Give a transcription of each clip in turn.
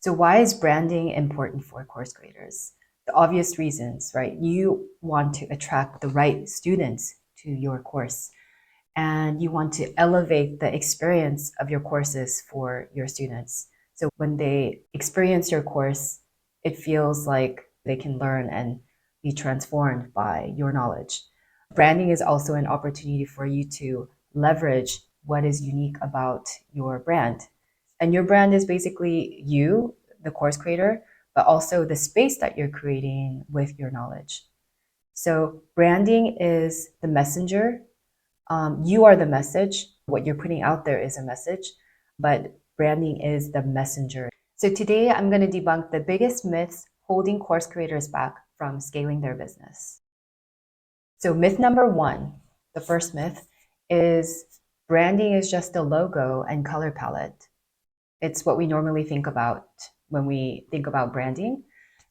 So why is branding important for course creators? The obvious reasons, right? You want to attract the right students to your course, and you want to elevate the experience of your courses for your students. So when they experience your course, it feels like they can learn and be transformed by your knowledge. Branding is also an opportunity for you to leverage what is unique about your brand. And your brand is basically you, the course creator, but also the space that you're creating with your knowledge. So branding is the messenger. You are the message. What you're putting out there is a message, but branding is the messenger. So today I'm going to debunk the biggest myths holding course creators back from scaling their business. So myth number one, the first myth, is branding is just a logo and color palette. It's what we normally think about when we think about branding,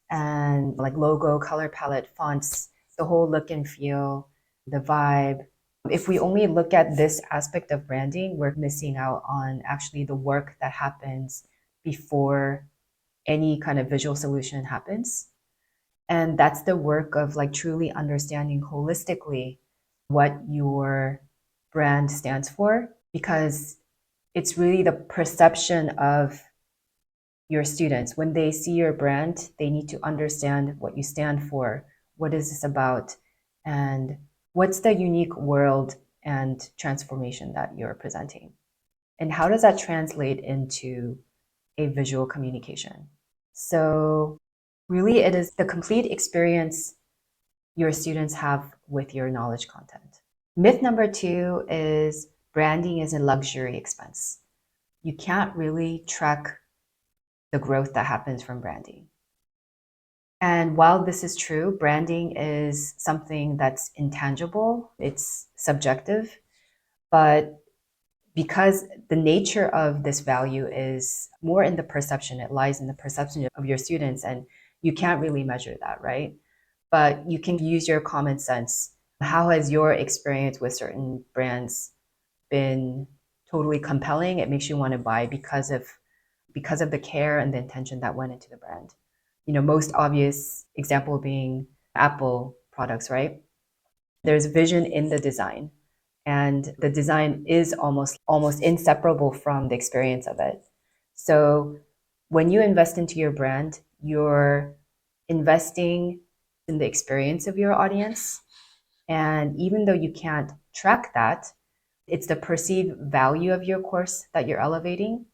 and like logo, color palette, fonts, the whole look and feel, the vibe. If we only look at this aspect of branding, we're missing out on actually the work that happens before any kind of visual solution happens. And that's the work of like truly understanding holistically what your brand stands for, because it's really the perception of your students. When they see your brand, they need to understand what you stand for, what is this about, and what's the unique world and transformation that you're presenting. And how does that translate into a visual communication? So really it is the complete experience your students have with your knowledge content. Myth number two is branding is a luxury expense. You can't really track the growth that happens from branding. And while this is true, branding is something that's intangible, it's subjective, but because the nature of this value is more in the perception, it lies in the perception of your students, and you can't really measure that, right? But you can use your common sense. How has your experience with certain brands been totally compelling? It makes you want to buy because of the care and the intention that went into the brand. Most obvious example being Apple products, right? There's vision in the design, and the design is almost inseparable from the experience of it. So when you invest into your brand, you're investing in the experience of your audience. And even though you can't track that, it's the perceived value of your course that you're elevating.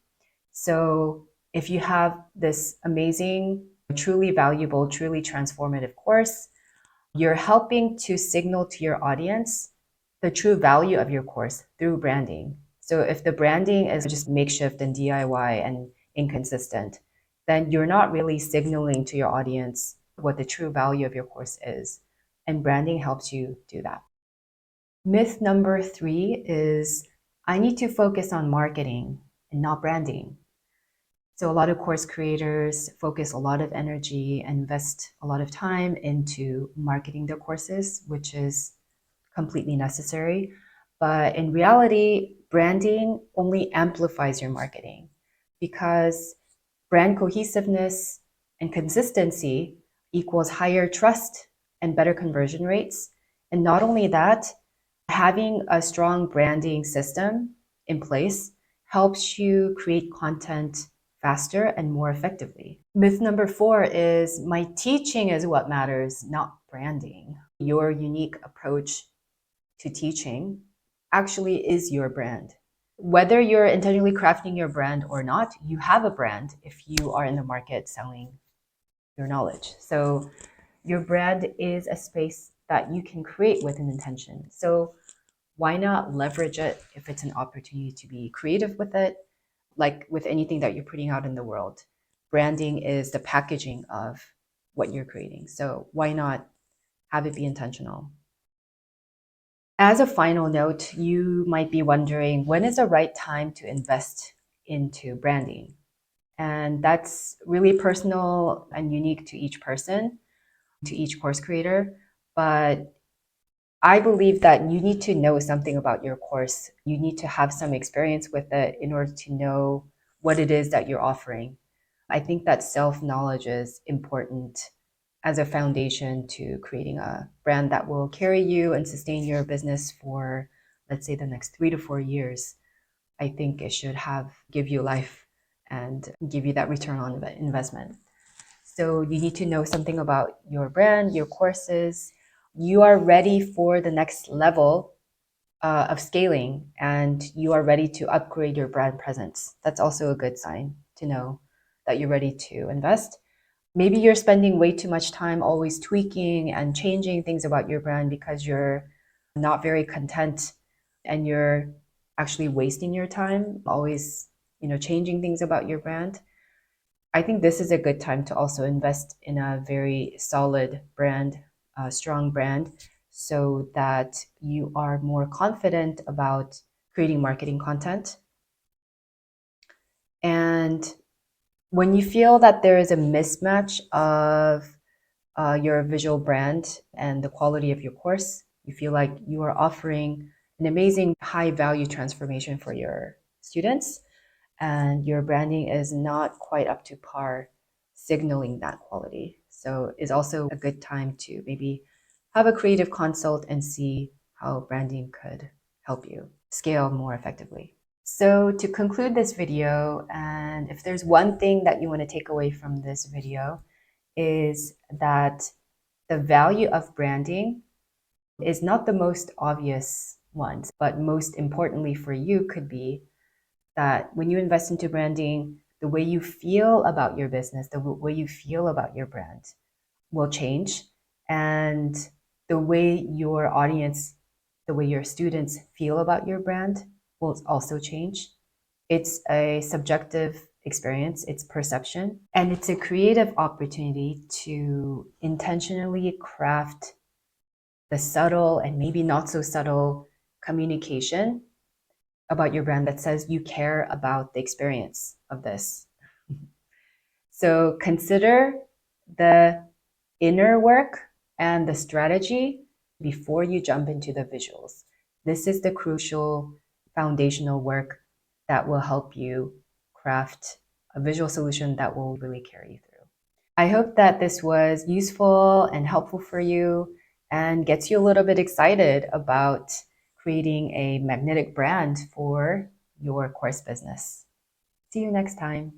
So if you have this amazing, truly valuable, truly transformative course, you're helping to signal to your audience the true value of your course through branding. So if the branding is just makeshift and DIY and inconsistent, then you're not really signaling to your audience what the true value of your course is. And branding helps you do that. Myth number three is I need to focus on marketing and not branding. So a lot of course creators focus a lot of energy and invest a lot of time into marketing their courses, which is completely necessary. But in reality, branding only amplifies your marketing, because brand cohesiveness and consistency equals higher trust and better conversion rates. And not only that, having a strong branding system in place helps you create content faster and more effectively. Myth number four is my teaching is what matters, not branding. Your unique approach to teaching actually is your brand. Whether you're intentionally crafting your brand or not, you have a brand if you are in the market selling your knowledge. So your brand is a space that you can create with an intention. So why not leverage it if it's an opportunity to be creative with it? Like with anything that you're putting out in the world, branding is the packaging of what you're creating. So why not have it be intentional? As a final note, you might be wondering, when is the right time to invest into branding? And that's really personal and unique to each person, to each course creator. But I believe that you need to know something about your course. You need to have some experience with it in order to know what it is that you're offering. I think that self-knowledge is important as a foundation to creating a brand that will carry you and sustain your business for, let's say, the next 3 to 4 years. I think it should give you life and give you that return on investment. So you need to know something about your brand, your courses. You are ready for the next level of scaling, and you are ready to upgrade your brand presence. That's also a good sign to know that you're ready to invest. Maybe you're spending way too much time always tweaking and changing things about your brand because you're not very content and you're actually wasting your time always, changing things about your brand. I think this is a good time to also invest in a very solid brand, strong brand, so that you are more confident about creating marketing content. And when you feel that there is a mismatch of your visual brand and the quality of your course, you feel like you are offering an amazing high value transformation for your students, and your branding is not quite up to par signaling that quality. So it's also a good time to maybe have a creative consult and see how branding could help you scale more effectively. So to conclude this video, and if there's one thing that you want to take away from this video, is that the value of branding is not the most obvious ones, but most importantly for you could be that when you invest into branding, the way you feel about your business, the way you feel about your brand will change. And the way your audience, the way your students feel about your brand will also change. It's a subjective experience, it's perception, and it's a creative opportunity to intentionally craft the subtle and maybe not so subtle communication about your brand that says you care about the experience of this. So consider the inner work and the strategy before you jump into the visuals. This is the crucial foundational work that will help you craft a visual solution that will really carry you through. I hope that this was useful and helpful for you and gets you a little bit excited about creating a magnetic brand for your course business. See you next time.